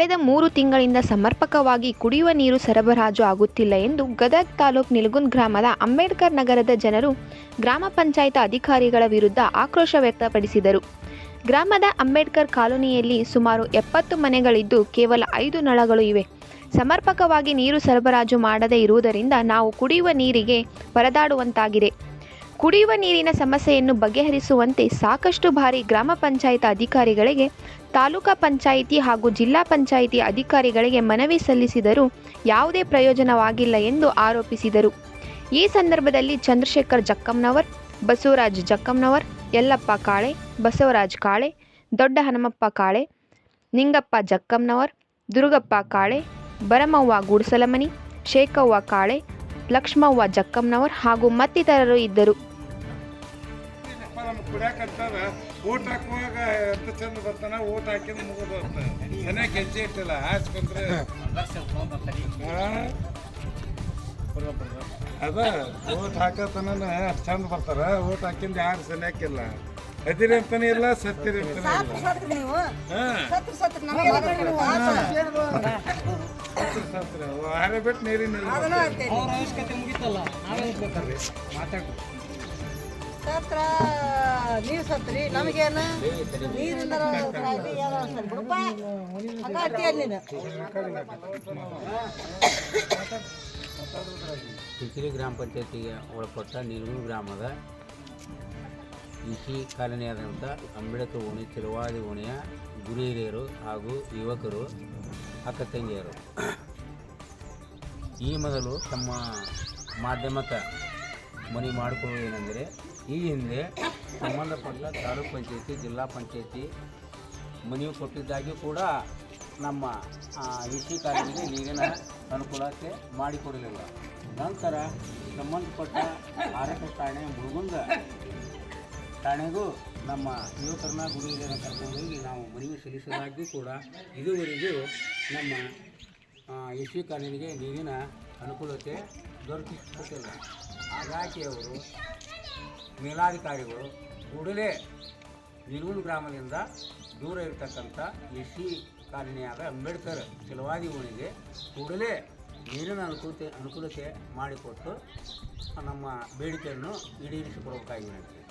ಕಳೆದ 3 ತಿಂಗಳಿಂದ ಸಮರ್ಪಕವಾಗಿ ಕುಡಿಯುವ ನೀರು ಸರಬರಾಜು ಆಗುತ್ತಿಲ್ಲ ಎಂದು ಗದಗ ತಾಲೂಕು ನಿಲಗುಂದ ಗ್ರಾಮದ ಅಂಬೇಡ್ಕರ್ ನಗರದ ಜನರು ಗ್ರಾಮ ಪಂಚಾಯತ್ ಅಧಿಕಾರಿಗಳ ವಿರುದ್ಧ ಆಕ್ರೋಶ ವ್ಯಕ್ತಪಡಿಸಿದರು. ಗ್ರಾಮದ ಅಂಬೇಡ್ಕರ್ ಕಾಲೋನಿಯಲ್ಲಿ ಸುಮಾರು 70 ಮನೆಗಳಿದ್ದು ಕೇವಲ 5 ನಳಗಳು ಇವೆ. ಸಮರ್ಪಕವಾಗಿ ನೀರು ಸರಬರಾಜು ಮಾಡದೇ ಇರುವುದರಿಂದ ನಾವು ಕುಡಿಯುವ ನೀರಿಗೆ ಪರದಾಡುವಂತಾಗಿದೆ. ಕುಡಿಯುವ ನೀರಿನ ಸಮಸ್ಯೆಯನ್ನು ಬಗೆಹರಿಸುವಂತೆ ಸಾಕಷ್ಟು ಬಾರಿ ಗ್ರಾಮ ಪಂಚಾಯತ್ ಅಧಿಕಾರಿಗಳಿಗೆ, ತಾಲೂಕಾ ಪಂಚಾಯಿತಿ ಹಾಗೂ ಜಿಲ್ಲಾ ಪಂಚಾಯಿತಿ ಅಧಿಕಾರಿಗಳಿಗೆ ಮನವಿ ಸಲ್ಲಿಸಿದರೂ ಯಾವುದೇ ಪ್ರಯೋಜನವಾಗಿಲ್ಲ ಎಂದು ಆರೋಪಿಸಿದರು. ಈ ಸಂದರ್ಭದಲ್ಲಿ ಚಂದ್ರಶೇಖರ್ ಜಕ್ಕಮ್ಮನವರ್, ಬಸವರಾಜ್ ಜಕ್ಕಮ್ಮನವರ್, ಯಲ್ಲಪ್ಪ ಕಾಳೆ, ಬಸವರಾಜ್ ಕಾಳೆ, ದೊಡ್ಡ ಹನುಮಪ್ಪ ಕಾಳೆ, ನಿಂಗಪ್ಪ ಜಕ್ಕಮ್ಮನವರ್, ದುರುಗಪ್ಪ ಕಾಳೆ, ಭರಮವ್ವ ಗುಡಿಸಲಮನಿ, ಶೇಖವ್ವ ಕಾಳೆ, ಲಕ್ಷ್ಮವ್ವ ಜಕ್ಕಮ್ಮನವರ್ ಹಾಗೂ ಮತ್ತಿತರರು ಇದ್ದರು. ಕುಡಿಯಾಕಂತಾರ ಓಟ್ ಹಾಕುವಾಗ ఎంత ಚಂದ ಬರ್ತಾನ, ಓಟ್ ಹಾಕಿದ ಮುಗಿದು ಚೆನ್ನಾಗಿ ಹೆಜ್ಜೆ ಇಟ್ಟಿಲ್ಲ ಹಾಸ್ಕೊಂಡ್ರೆ ಅದ ಓಟ್ ಹಾಕತನ ಅಷ್ಟು ಚಂದ ಬರ್ತಾರ. ಓಟ್ ಹಾಕಿಂದ ಯಾರು ಸನ್ಯಾಕಿಲ್ಲ, ಅದಿರಿ ಅಂತಾನೆ ಇಲ್ಲ, ಸತ್ತಿರಿ ಅಂತಾನೆ ಆರೆ ಬಿಟ್ಟು ನೀರಿನಿಲ್ಲ. ಸತ್ರ ನೀವು ಸತ್ರಿ, ನಮಗೇನು ನೀರಿಂದ ಕಿಚಿರಿ ಗ್ರಾಮ ಪಂಚಾಯತಿಗೆ ಒಳಪಟ್ಟ ನಿಲಗುಂದ ಗ್ರಾಮದ ಇಸಿ ಕಾಲನಿಯಾದಂಥ ಅಂಬೇಡ್ಕರ್ ಓಣಿ, ಚಿಲವಾದಿ ಓಣಿಯ ಗುರು ಹಿರಿಯರು ಹಾಗೂ ಯುವಕರು, ಅಕ್ಕ ತಂಗಿಯರು ಈ ಮೊದಲು ತಮ್ಮ ಮಾಧ್ಯಮಕ್ಕೆ ಮನವಿ ಮಾಡಿಕೊಳ್ಳುವುದೇನೆಂದರೆ, ಈ ಹಿಂದೆ ಸಂಬಂಧಪಟ್ಟ ತಾಲೂಕು ಪಂಚಾಯತಿ, ಜಿಲ್ಲಾ ಪಂಚಾಯತಿ ಮನವಿ ಕೊಟ್ಟಿದ್ದಾಗಿಯೂ ಕೂಡ ನಮ್ಮ ಇಸಿ ಕಾಲನಿಗೆ ನೀರಿನ ಅನುಕೂಲತೆ ಮಾಡಿಕೊಡಲಿಲ್ಲ. ನಂತರ ಸಂಬಂಧಪಟ್ಟ ಆರೋಗ್ಯ ಠಾಣೆ ಮುಳುಗುಂದ ಠಾಣೆಗೂ ನಮ್ಮ ಯುವಕರನ್ನ ಗುರು ಹಿರಿಯರನ್ನ ಕರ್ಕೊಂಡು ಹೋಗಿ ನಾವು ಮನವಿ ಸಲ್ಲಿಸಿದಾಗಿಯೂ ಕೂಡ ಇದುವರೆಗೂ ನಮ್ಮ ಇಸಿ ಕಾಲನಿಗೆ ನೀರಿನ ಅನುಕೂಲತೆ ದೊರಕಿಸಿಕೊಟ್ಟಿಲ್ಲ. ಹಾಗಾಗಿ ಅವರು ಮೇಲಾಧಿಕಾರಿಗಳು ಕೂಡಲೇ ನಿಲಗುಂದ ಗ್ರಾಮದಿಂದ ದೂರ ಇರತಕ್ಕಂಥ ಎಸಿ ಕಾಲನಿಯಾದ ಅಂಬೇಡ್ಕರ್ ಚಿಲವಾದಿ ಓಣಿಗೆ ಕೂಡಲೇ ನೀರಿನ ಅನುಕೂಲತೆ ಮಾಡಿಕೊಟ್ಟು ನಮ್ಮ ಬೇಡಿಕೆಯನ್ನು ಈಡೇರಿಸಿಕೊಡಬೇಕಾಗಿದೆ.